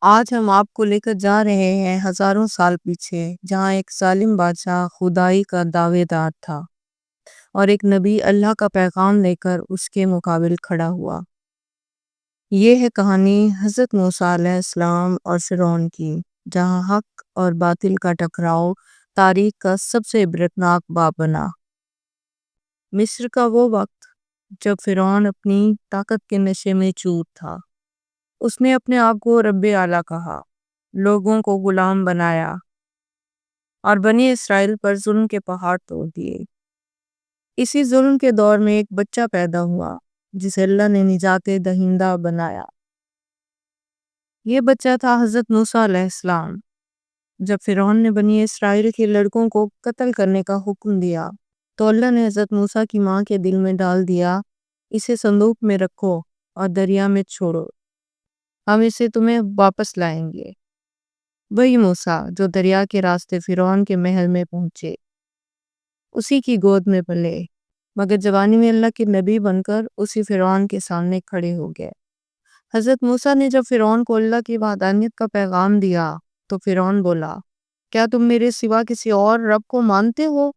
آج ہم آپ کو لے کر جا رہے ہیں ہزاروں سال پیچھے، جہاں ایک ظالم بادشاہ خدائی کا دعوے دار تھا اور ایک نبی اللہ کا پیغام لے کر اس کے مقابل کھڑا ہوا۔ یہ ہے کہانی حضرت موسیٰ علیہ السلام اور فرعون کی، جہاں حق اور باطل کا ٹکراؤ تاریخ کا سب سے عبرتناک باب بنا۔ مصر کا وہ وقت جب فرعون اپنی طاقت کے نشے میں چور تھا۔ اس نے اپنے آپ کو رب اعلیٰ کہا، لوگوں کو غلام بنایا اور بنی اسرائیل پر ظلم کے پہاڑ توڑ دیے۔ اسی ظلم کے دور میں ایک بچہ پیدا ہوا جسے اللہ نے نجات دہندہ بنایا۔ یہ بچہ تھا حضرت موسیٰ علیہ السلام۔ جب فرعون نے بنی اسرائیل کے لڑکوں کو قتل کرنے کا حکم دیا تو اللہ نے حضرت موسیٰ کی ماں کے دل میں ڈال دیا، اسے صندوق میں رکھو اور دریا میں چھوڑو، ہم اسے تمہیں واپس لائیں گے۔ وہی موسیٰ جو دریا کے راستے فرعون کے محل میں پہنچے، اسی کی گود میں پلے، مگر جوانی میں اللہ کے نبی بن کر اسی فرعون کے سامنے کھڑے ہو گئے۔ حضرت موسیٰ نے جب فرعون کو اللہ کی وحدانیت کا پیغام دیا تو فرعون بولا، کیا تم میرے سوا کسی اور رب کو مانتے ہو؟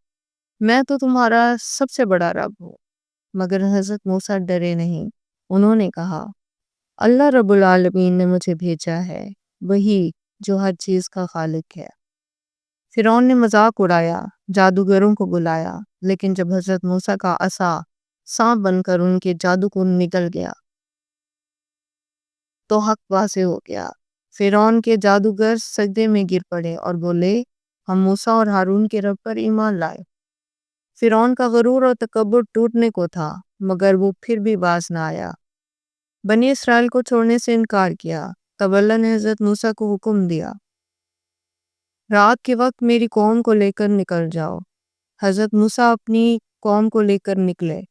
میں تو تمہارا سب سے بڑا رب ہوں۔ مگر حضرت موسیٰ ڈرے نہیں، انہوں نے کہا، اللہ رب العالمین نے مجھے بھیجا ہے، وہی جو ہر چیز کا خالق ہے۔ فرعون نے مذاق اڑایا، جادوگروں کو بلایا، لیکن جب حضرت موسیٰ کا عصا سانپ بن کر ان کے جادو کو نکل گیا تو حق واضح ہو گیا۔ فرعون کے جادوگر سجدے میں گر پڑے اور بولے، ہم موسیٰ اور ہارون کے رب پر ایمان لائے۔ فرعون کا غرور اور تکبر ٹوٹنے کو تھا، مگر وہ پھر بھی باز نہ آیا۔ بنی اسرائیل کو چھوڑنے سے انکار کیا۔ تب اللہ نے حضرت موسیٰ کو حکم دیا، رات کے وقت میری قوم کو لے کر نکل جاؤ۔ حضرت موسیٰ اپنی قوم کو لے کر نکلے۔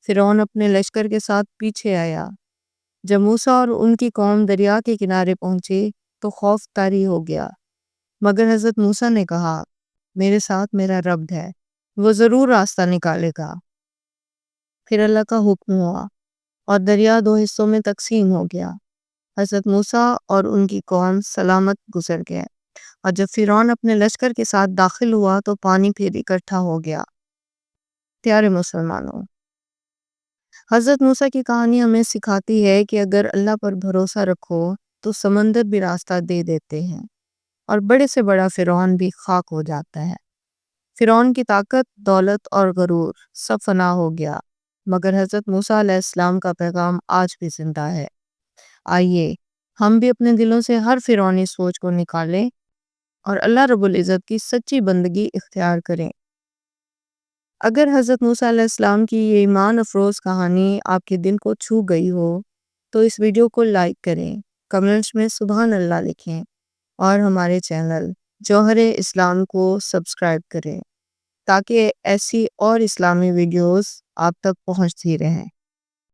فرعون اپنے لشکر کے ساتھ پیچھے آیا۔ جب موسیٰ اور ان کی قوم دریا کے کنارے پہنچے تو خوف طاری ہو گیا، مگر حضرت موسیٰ نے کہا، میرے ساتھ میرا رب ہے، وہ ضرور راستہ نکالے گا۔ پھر اللہ کا حکم ہوا اور دریا دو حصوں میں تقسیم ہو گیا۔ حضرت موسیٰ اور ان کی قوم سلامت گزر گئے، اور جب فرعون اپنے لشکر کے ساتھ داخل ہوا تو پانی پھر اکٹھا ہو گیا۔ پیارے مسلمانوں، حضرت موسیٰ کی کہانی ہمیں سکھاتی ہے کہ اگر اللہ پر بھروسہ رکھو تو سمندر بھی راستہ دے دیتے ہیں، اور بڑے سے بڑا فرعون بھی خاک ہو جاتا ہے۔ فرعون کی طاقت، دولت اور غرور سب فنا ہو گیا، مگر حضرت موسیٰ علیہ السلام کا پیغام آج بھی زندہ ہے۔ آئیے ہم بھی اپنے دلوں سے ہر فرعونی سوچ کو نکالیں اور اللہ رب العزت کی سچی بندگی اختیار کریں۔ اگر حضرت موسیٰ علیہ السلام کی یہ ایمان افروز کہانی آپ کے دل کو چھو گئی ہو تو اس ویڈیو کو لائک کریں، کمنٹس میں سبحان اللہ لکھیں، اور ہمارے چینل جوہر اسلام کو سبسکرائب کریں تاکہ ایسی اور اسلامی ویڈیوز آپ تک پہنچتی رہیں۔